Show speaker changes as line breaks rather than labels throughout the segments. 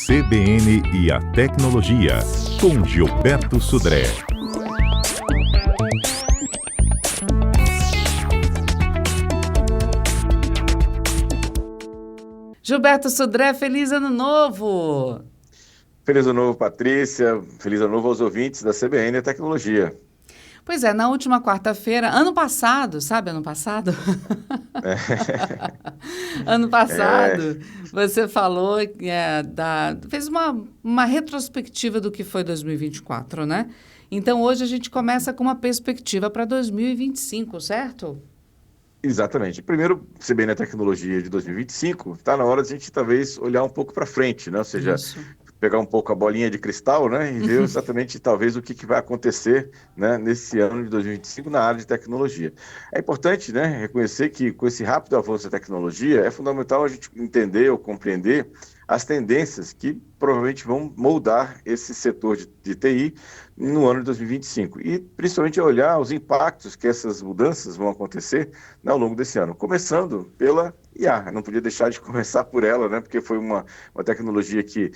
CBN e a Tecnologia, com Gilberto Sudré.
Gilberto Sudré, feliz ano novo!
Feliz ano novo, Patrícia. Feliz ano novo aos ouvintes da CBN e Tecnologia.
Pois é, na última quarta-feira, ano passado, sabe ano passado? Ano
É,
passado, você falou, fez uma retrospectiva do que foi 2024, né? Então, hoje a gente começa com uma perspectiva para 2025, certo?
exatamente. Primeiro, CBN e Tecnologia de 2025, está na hora de a gente talvez olhar um pouco para frente, né? Ou seja,
Isso.
pegar um pouco a bolinha de cristal, né? E ver exatamente talvez o que vai acontecer, né, nesse ano de 2025 na área de tecnologia. É importante, né, reconhecer que com esse rápido avanço da tecnologia, é fundamental a gente entender ou compreender as tendências que provavelmente vão moldar esse setor de TI no ano de 2025. E principalmente olhar os impactos que essas mudanças vão acontecer, né, ao longo desse ano. Começando pela IA. Não podia deixar de começar por ela, né, porque foi uma tecnologia que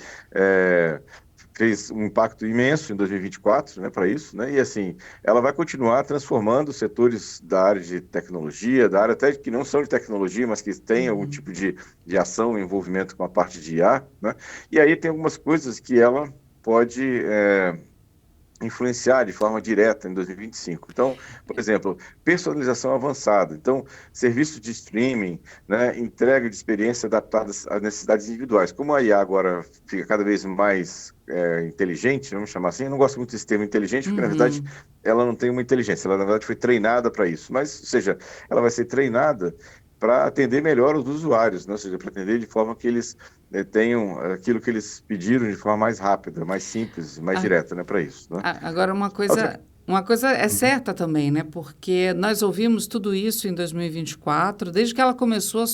fez um impacto imenso em 2024, né, para isso, né, e assim, ela vai continuar transformando setores da área de tecnologia, da área até que não são de tecnologia, mas que têm algum tipo de ação e envolvimento com a parte de IA, né, e aí tem algumas coisas que ela pode influenciar de forma direta em 2025. Então, por exemplo, personalização avançada. Então, serviços de streaming, né, entrega de experiência adaptadas às necessidades individuais. Como a IA agora fica cada vez mais inteligente, vamos chamar assim, eu não gosto muito desse termo inteligente, porque, na verdade, ela não tem uma inteligência, ela, na verdade, foi treinada para isso. Mas, ou seja, ela vai ser treinada para atender melhor os usuários, né? Ou seja, para atender de forma que eles tenham aquilo que eles pediram de forma mais rápida, mais simples, mais
Ah,
direta, né, para isso, né?
Agora,
Outra...
uma coisa é certa também, né? Porque nós ouvimos tudo isso em 2024, desde que começou a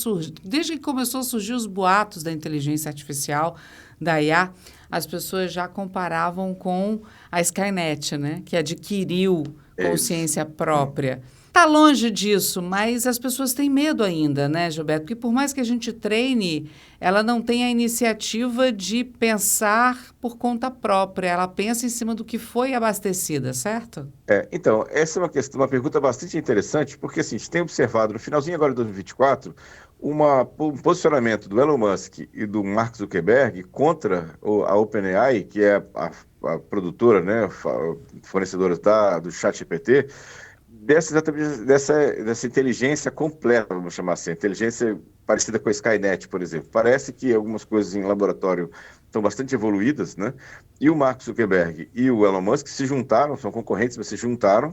surgir os boatos da inteligência artificial, da IA, as pessoas já comparavam com a Skynet, né? Que adquiriu
É isso.
consciência própria. Está longe disso, mas as pessoas têm medo ainda, né, Gilberto? Porque por mais que a gente treine, ela não tem a iniciativa de pensar por conta própria. Ela pensa em cima do que foi abastecida, certo?
Então, essa é uma questão, uma pergunta bastante interessante, porque assim, a gente tem observado no finalzinho agora de 2024 um posicionamento do Elon Musk e do Mark Zuckerberg contra a OpenAI, que é a produtora, né, fornecedora do ChatGPT, dessa inteligência completa, vamos chamar assim, inteligência parecida com a Skynet, por exemplo. Parece que algumas coisas em laboratório estão bastante evoluídas, né? E o Mark Zuckerberg e o Elon Musk se juntaram, são concorrentes, mas se juntaram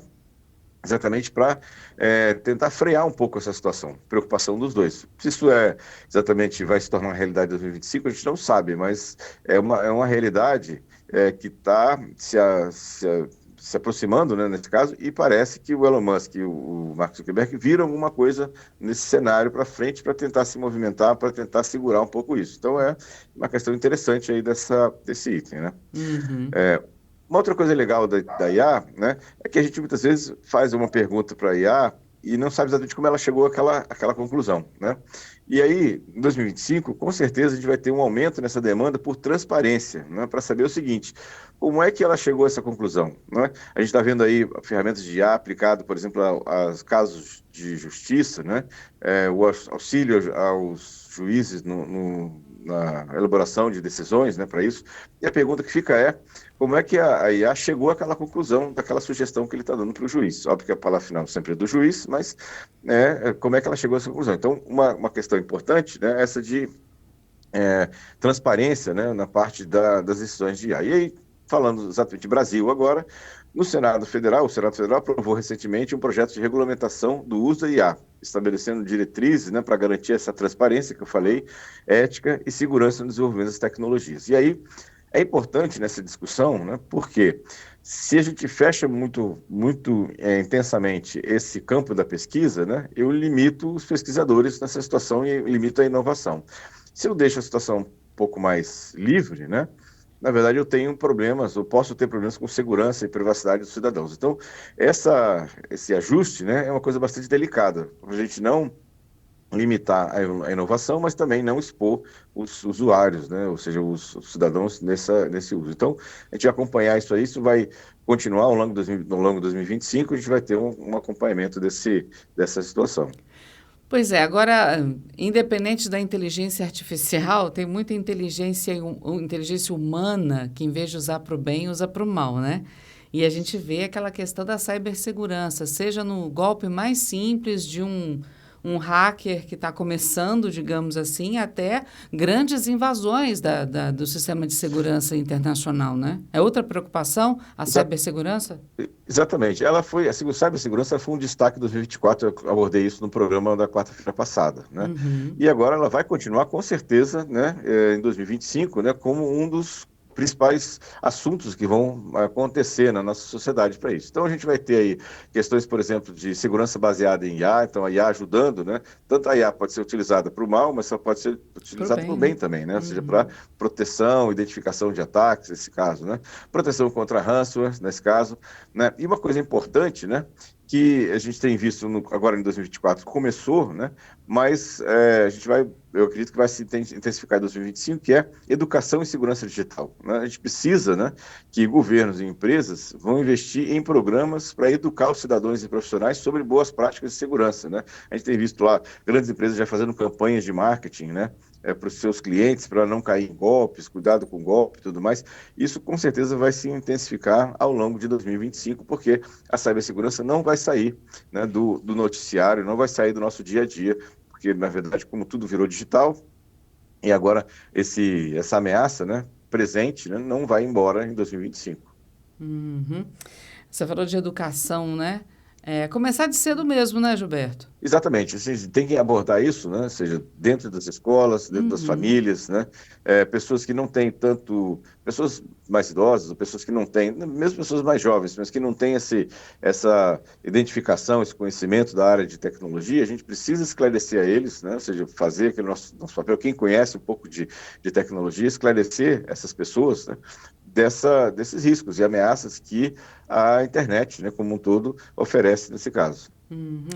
exatamente para tentar frear um pouco essa situação, preocupação dos dois. Se isso exatamente vai se tornar uma realidade em 2025, a gente não sabe, mas é uma realidade que está se aproximando, né, nesse caso, e parece que o Elon Musk e o Mark Zuckerberg viram alguma coisa nesse cenário para frente para tentar se movimentar, para tentar segurar um pouco isso. Então é uma questão interessante aí desse item, né?
Uhum.
Uma outra coisa legal da IA, né, é que a gente muitas vezes faz uma pergunta para a IA e não sabe exatamente como ela chegou àquela conclusão, né? E aí, em 2025, com certeza a gente vai ter um aumento nessa demanda por transparência, né, para saber o seguinte: como é que ela chegou a essa conclusão, né? A gente está vendo aí ferramentas de IA aplicado, por exemplo, a casos de justiça, né? O auxílio aos juízes na elaboração de decisões, né, para isso. E a pergunta que fica é: como é que a IA chegou àquela conclusão, daquela sugestão que ele está dando para o juiz? Óbvio que a palavra final sempre é do juiz, mas como é que ela chegou a essa conclusão? Então, uma questão importante, né, é essa de transparência, né, na parte das decisões de IA. E aí, falando exatamente de Brasil agora, no Senado Federal, o Senado Federal aprovou recentemente um projeto de regulamentação do uso da IA, estabelecendo diretrizes, né, para garantir essa transparência que eu falei, ética e segurança no desenvolvimento das tecnologias. E aí, é importante nessa discussão, né, porque se a gente fecha muito, muito intensamente esse campo da pesquisa, né, eu limito os pesquisadores nessa situação e limito a inovação. Se eu deixo a situação um pouco mais livre, né, na verdade eu tenho problemas, eu posso ter problemas com segurança e privacidade dos cidadãos. Então, esse ajuste, né, é uma coisa bastante delicada. A gente não limitar a inovação, mas também não expor os usuários, né? Ou seja, os cidadãos nesse uso. Então, a gente vai acompanhar isso aí, isso vai continuar ao longo de 2025, a gente vai ter um acompanhamento dessa situação.
Pois é, agora, independente da inteligência artificial, tem muita inteligência humana que, em vez de usar para o bem, usa para o mal, né? E a gente vê aquela questão da cibersegurança, seja no golpe mais simples de um hacker que está começando, digamos assim, até grandes invasões do sistema de segurança internacional, né? É outra preocupação, a cibersegurança?
Exatamente. A cibersegurança foi um destaque em 2024, eu abordei isso no programa da quarta-feira passada, né?
Uhum.
E agora ela vai continuar, com certeza, né, em 2025, né, como um dos principais assuntos que vão acontecer na nossa sociedade para isso. Então a gente vai ter aí questões, por exemplo, de segurança baseada em IA, então a IA ajudando, né? Tanto a IA pode ser utilizada para o mal, mas ela pode ser utilizada para o bem também, né? Ou seja, para proteção, identificação de ataques, nesse caso, né? Proteção contra ransomware, nesse caso, né? E uma coisa importante, né, que a gente tem visto agora em 2024, começou, né? Mas eu acredito que vai se intensificar em 2025, que é educação e segurança digital, né? A gente precisa, né, que governos e empresas vão investir em programas para educar os cidadãos e profissionais sobre boas práticas de segurança, né? A gente tem visto lá grandes empresas já fazendo campanhas de marketing, né, para os seus clientes, para não cair em golpes, cuidado com golpe e tudo mais. Isso com certeza vai se intensificar ao longo de 2025, porque a cibersegurança não vai sair, né, do noticiário, não vai sair do nosso dia a dia, porque na verdade, como tudo virou digital, e agora essa ameaça, né, presente, né, não vai embora em 2025.
Uhum. Você falou de educação, né? Começar de cedo mesmo, né, Gilberto?
Exatamente, assim, tem que abordar isso, né? Ou seja, dentro das escolas, dentro das famílias, né? Pessoas que não têm pessoas mais idosas, ou pessoas que não têm, mesmo pessoas mais jovens, mas que não têm essa identificação, esse conhecimento da área de tecnologia, a gente precisa esclarecer a eles, né? Ou seja, fazer aquele nosso papel, quem conhece um pouco de tecnologia, esclarecer essas pessoas, né, desses riscos e ameaças que a internet, né, como um todo, oferece nesse caso.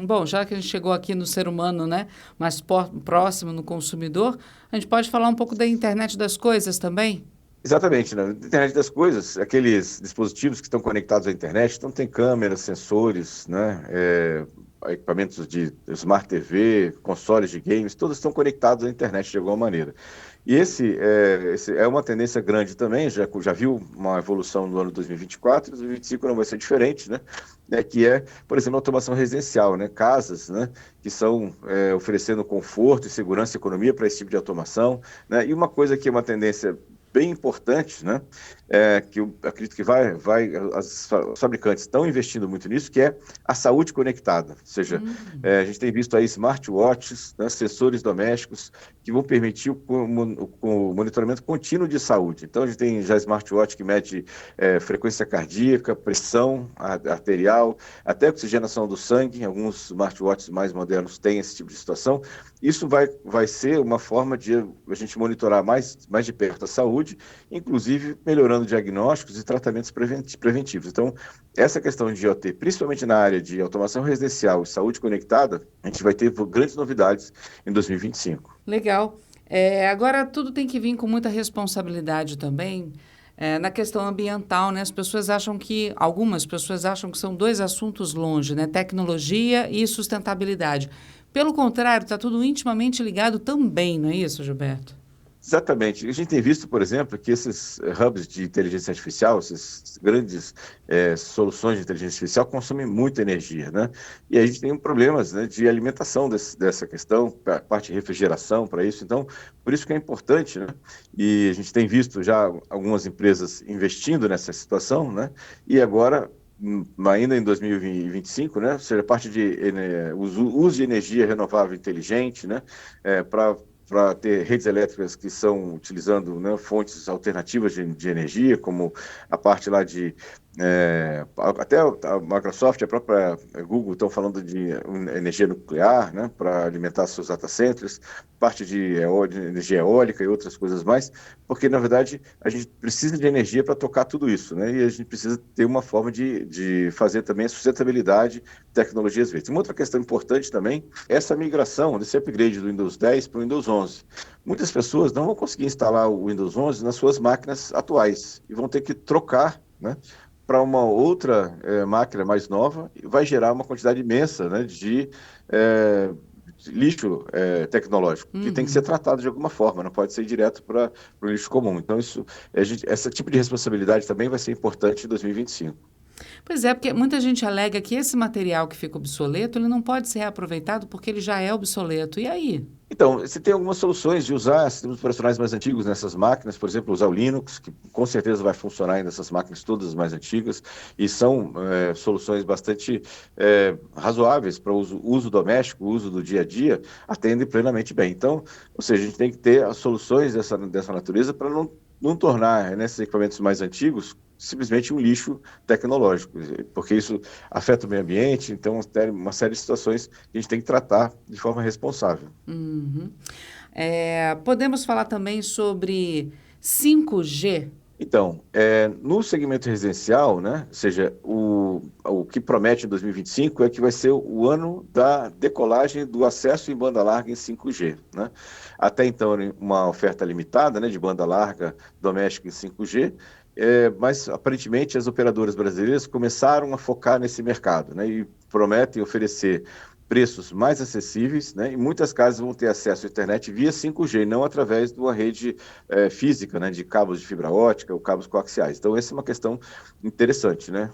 Bom, já que a gente chegou aqui no ser humano, né, mais próximo no consumidor, a gente pode falar um pouco da internet das coisas também?
Exatamente, né? Internet das coisas, aqueles dispositivos que estão conectados à internet, então tem câmeras, sensores, né, equipamentos de Smart TV, consoles de games, todos estão conectados à internet de alguma maneira. E esse é uma tendência grande também, já viu uma evolução no ano 2024, 2025 não vai ser diferente, né? Que é, por exemplo, a automação residencial, né? Casas, né, que são oferecendo conforto e segurança e economia para esse tipo de automação, né? E uma coisa que é uma tendência bem importante, né, que eu acredito que os fabricantes estão investindo muito nisso, que é a saúde conectada. Ou seja, a gente tem visto aí smartwatches, né, sensores domésticos, que vão permitir o monitoramento contínuo de saúde. Então, a gente tem já smartwatch que mede frequência cardíaca, pressão arterial, até oxigenação do sangue. Alguns smartwatches mais modernos têm esse tipo de situação. Isso vai ser uma forma de a gente monitorar mais de perto a saúde, inclusive melhorando diagnósticos e tratamentos preventivos. Então, essa questão de IoT, principalmente na área de automação residencial e saúde conectada, a gente vai ter grandes novidades em 2025.
Legal. Agora, tudo tem que vir com muita responsabilidade também. Na questão ambiental, né? Algumas pessoas acham que são dois assuntos longe, né? Tecnologia e sustentabilidade. Pelo contrário, está tudo intimamente ligado também, não é isso, Gilberto?
Exatamente. A gente tem visto, por exemplo, que esses hubs de inteligência artificial, essas grandes soluções de inteligência artificial consomem muita energia, né? E a gente tem problemas, né, de alimentação dessa questão, a parte de refrigeração para isso. Então, por isso que é importante, né? E a gente tem visto já algumas empresas investindo nessa situação, né? E agora, ainda em 2025, né? Ou seja, a parte de uso de energia renovável inteligente, né, para ter redes elétricas que são utilizando, né, fontes alternativas de energia, como a parte lá de Até a Microsoft, a própria Google estão falando de energia nuclear, né, para alimentar seus data centers, parte de energia eólica e outras coisas mais, porque, na verdade, a gente precisa de energia para tocar tudo isso, né, e a gente precisa ter uma forma de fazer também a sustentabilidade de tecnologias verdes. Uma outra questão importante também é essa migração, desse upgrade do Windows 10 para o Windows 11. Muitas pessoas não vão conseguir instalar o Windows 11 nas suas máquinas atuais e vão ter que trocar, né, para uma outra máquina mais nova, vai gerar uma quantidade imensa, né, de lixo tecnológico, que tem que ser tratado de alguma forma, não pode ser direto para o lixo comum. Então, esse tipo de responsabilidade também vai ser importante em 2025.
Pois é, porque muita gente alega que esse material que fica obsoleto, ele não pode ser reaproveitado porque ele já é obsoleto. E aí?
Então, você tem algumas soluções de usar sistemas operacionais mais antigos nessas máquinas, por exemplo, usar o Linux, que com certeza vai funcionar aí nessas máquinas todas mais antigas, e são soluções bastante razoáveis para o uso doméstico, o uso do dia a dia, atendem plenamente bem. Então, ou seja, a gente tem que ter as soluções dessa natureza para não tornar, né, esses equipamentos mais antigos simplesmente um lixo tecnológico, porque isso afeta o meio ambiente, então tem uma série de situações que a gente tem que tratar de forma responsável.
Uhum. Podemos falar também sobre 5G?
Então, no segmento residencial, né, ou seja, o que promete em 2025 é que vai ser o ano da decolagem do acesso em banda larga em 5G, né? Até então, uma oferta limitada, né, de banda larga doméstica em 5G, mas aparentemente as operadoras brasileiras começaram a focar nesse mercado, né, e prometem oferecer preços mais acessíveis, né, e muitas casas vão ter acesso à internet via 5G, não através de uma rede física, né, de cabos de fibra ótica ou cabos coaxiais. Então, essa é uma questão interessante, né?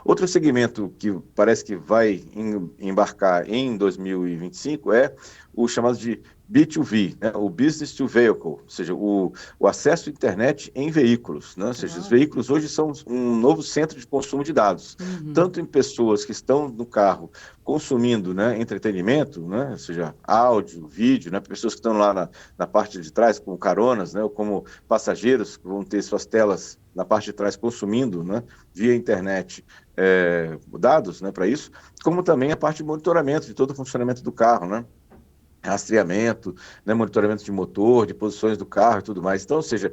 Outro segmento que parece que vai embarcar em 2025 é o chamado de B2V, né, o Business to Vehicle, ou seja, o acesso à internet em veículos, né? Ou seja, os veículos hoje são um novo centro de consumo de dados, tanto em pessoas que estão no carro consumindo, né, entretenimento, né, ou seja, áudio, vídeo, né, pessoas que estão lá na parte de trás como caronas, né, ou como passageiros que vão ter suas telas na parte de trás consumindo, né, via internet, dados, né, para isso, como também a parte de monitoramento de todo o funcionamento do carro, né, rastreamento, né, monitoramento de motor, de posições do carro e tudo mais. Então, ou seja,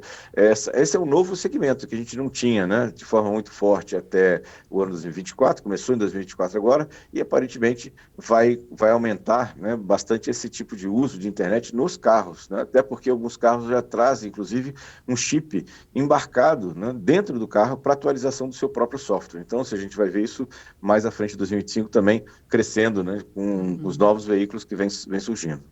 esse é um novo segmento que a gente não tinha, né, de forma muito forte até o ano 2024, começou em 2024 agora, e aparentemente vai aumentar, né, bastante esse tipo de uso de internet nos carros, né, até porque alguns carros já trazem, inclusive, um chip embarcado, né, dentro do carro para atualização do seu próprio software. Então, se a gente vai ver isso mais à frente em 2025 também crescendo, né, com os novos veículos que vem surgindo.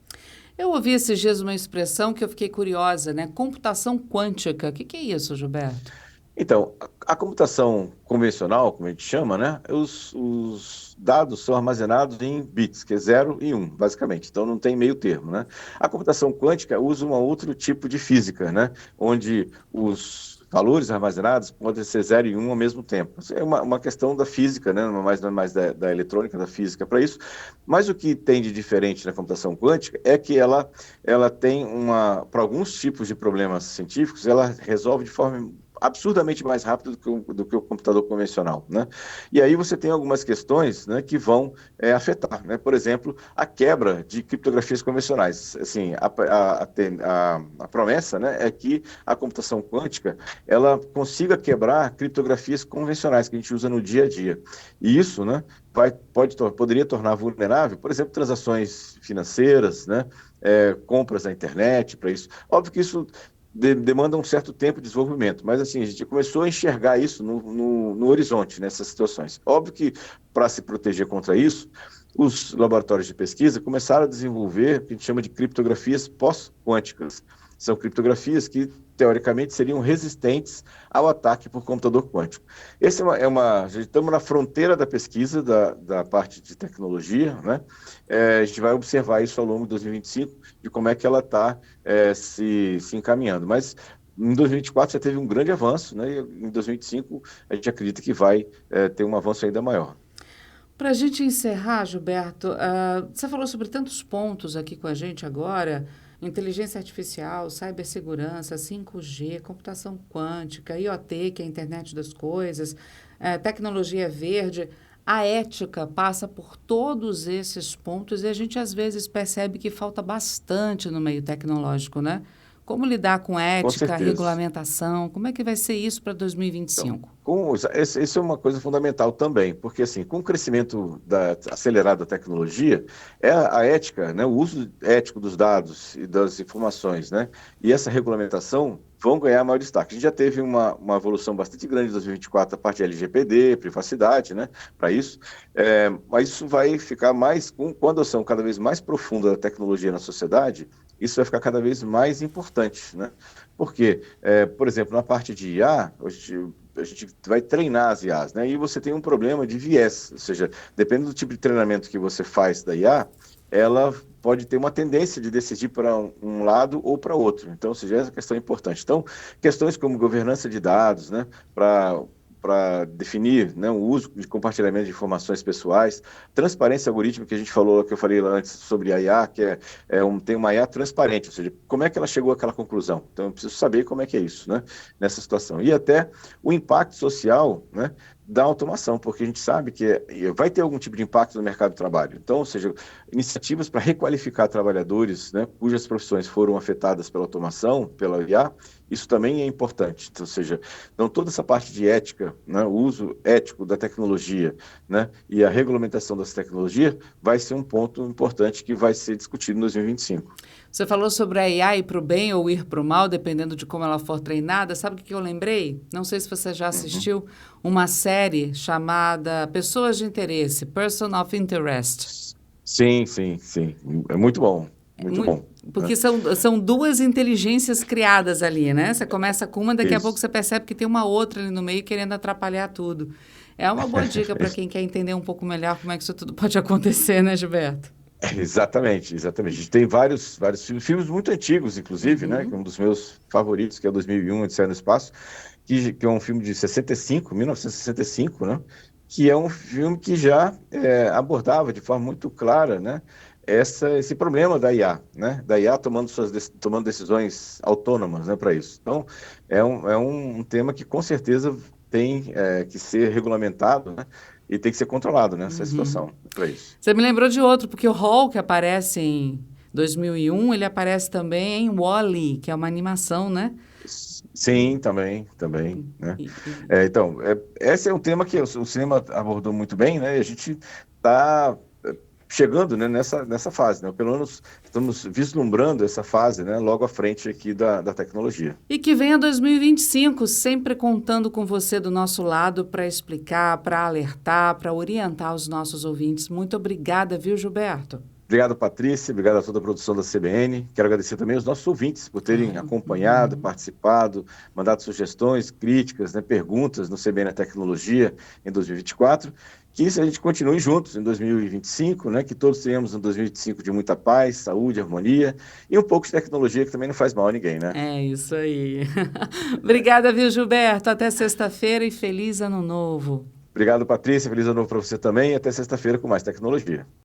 Eu ouvi esses dias uma expressão que eu fiquei curiosa, né? Computação quântica. O que é isso, Gilberto?
Então, a computação convencional, como a gente chama, né? Os dados são armazenados em bits, que é 0 e 1, basicamente. Então, não tem meio termo, né? A computação quântica usa um outro tipo de física, né? Onde os valores armazenados podem ser 0 e 1 ao mesmo tempo. Isso é uma questão da física, né? Não é mais da eletrônica, da física para isso. Mas o que tem de diferente na computação quântica é que ela tem para alguns tipos de problemas científicos, ela resolve de forma absurdamente mais rápido do que o computador convencional, né? E aí você tem algumas questões, né, que vão afetar, né? Por exemplo, a quebra de criptografias convencionais. Assim, a promessa, né, é que a computação quântica ela consiga quebrar criptografias convencionais que a gente usa no dia a dia. E isso, né, poderia tornar vulnerável, por exemplo, transações financeiras, né, compras na internet, para isso. Óbvio que isso demanda um certo tempo de desenvolvimento, mas assim, a gente começou a enxergar isso no horizonte, nessas situações. Óbvio que, para se proteger contra isso, os laboratórios de pesquisa começaram a desenvolver o que a gente chama de criptografias pós-quânticas. São criptografias que, teoricamente, seriam resistentes ao ataque por computador quântico. Estamos na fronteira da pesquisa, da parte de tecnologia, né? A gente vai observar isso ao longo de 2025, de como é que ela está se encaminhando. Mas em 2024 já teve um grande avanço, né? E em 2025 a gente acredita que vai ter um avanço ainda maior.
Para a gente encerrar, Gilberto, você falou sobre tantos pontos aqui com a gente agora, inteligência artificial, cibersegurança, 5G, computação quântica, IoT, que é a internet das coisas, tecnologia verde. A ética passa por todos esses pontos e a gente às vezes percebe que falta bastante no meio tecnológico, né? Como lidar com
Com
ética,
certeza.
regulamentação? Como é que vai ser isso para
Então,
2025?
isso é uma coisa fundamental também, porque assim, com o crescimento acelerado da tecnologia, é a ética, né, o uso ético dos dados e das informações, né, e essa regulamentação vão ganhar maior destaque. A gente já teve uma evolução bastante grande em 2024 a parte de LGPD, privacidade, né, para isso, mas isso vai ficar mais, com a adoção cada vez mais profunda da tecnologia na sociedade, isso vai ficar cada vez mais importante, né? Porque, por exemplo, na parte de IA, a gente vai treinar as IAs, né? E você tem um problema de viés, ou seja, dependendo do tipo de treinamento que você faz da IA, ela pode ter uma tendência de decidir para um lado ou para outro. Então, ou seja, essa questão é importante. Então, questões como governança de dados, né? Para definir, né, o uso de compartilhamento de informações pessoais, transparência algorítmica, que a gente falou, que eu falei antes sobre a IA, que tem uma IA transparente, ou seja, como é que ela chegou àquela conclusão? Então, eu preciso saber como é que é isso, né, nessa situação. E até o impacto social, né, da automação, porque a gente sabe que vai ter algum tipo de impacto no mercado de trabalho. Então, ou seja, iniciativas para requalificar trabalhadores, né, cujas profissões foram afetadas pela automação, pela IA, isso também é importante. Então, ou seja, então toda essa parte de ética, né, o uso ético da tecnologia, né, e a regulamentação dessa tecnologia vai ser um ponto importante que vai ser discutido em 2025.
Você falou sobre a IA ir para o bem ou ir para o mal, dependendo de como ela for treinada. Sabe o que eu lembrei? Não sei se você já assistiu uma série chamada Pessoas de Interesse, Person of Interest.
Sim, sim, sim. É muito bom, muito bom.
Porque
Né?
são duas inteligências criadas ali, né? Você começa com uma, daqui a pouco
Isso.
você percebe que tem uma outra ali no meio querendo atrapalhar tudo. É uma boa dica para quem quer entender um pouco melhor como é que isso tudo pode acontecer, né, Gilberto?
Exatamente, exatamente. A gente tem vários filmes muito antigos, inclusive, né? Que é um dos meus favoritos, que é 2001, Odisseia no Espaço, que é um filme de 65, 1965, né? Que é um filme que já abordava de forma muito clara, né? Esse problema da IA, né? Da IA tomando decisões autônomas, né? Para isso. Então, é um tema que com certeza tem que ser regulamentado, né? E tem que ser controlado nessa situação, para isso.
Você me lembrou de outro, porque o Hall, que aparece em 2001, ele aparece também em Wall-E, que é uma animação, né?
Sim, também, né?
E- e-
Então, esse é um tema que o cinema abordou muito bem, né? E a gente está chegando, né, nessa fase, né? Pelo menos estamos vislumbrando essa fase, né? Logo à frente aqui da tecnologia.
E que venha 2025, sempre contando com você do nosso lado para explicar, para alertar, para orientar os nossos ouvintes. Muito obrigada, viu, Gilberto?
Obrigado, Patrícia. Obrigado a toda a produção da CBN. Quero agradecer também aos nossos ouvintes por terem acompanhado, participado, mandado sugestões, críticas, né, perguntas no CBN Tecnologia em 2024. Que a gente continue juntos em 2025, né, que todos tenhamos um 2025 de muita paz, saúde, harmonia e um pouco de tecnologia que também não faz mal a ninguém, né?
É isso aí. Obrigada, viu, Gilberto? Até sexta-feira e feliz ano novo.
Obrigado, Patrícia. Feliz ano novo para você também e até sexta-feira com mais tecnologia.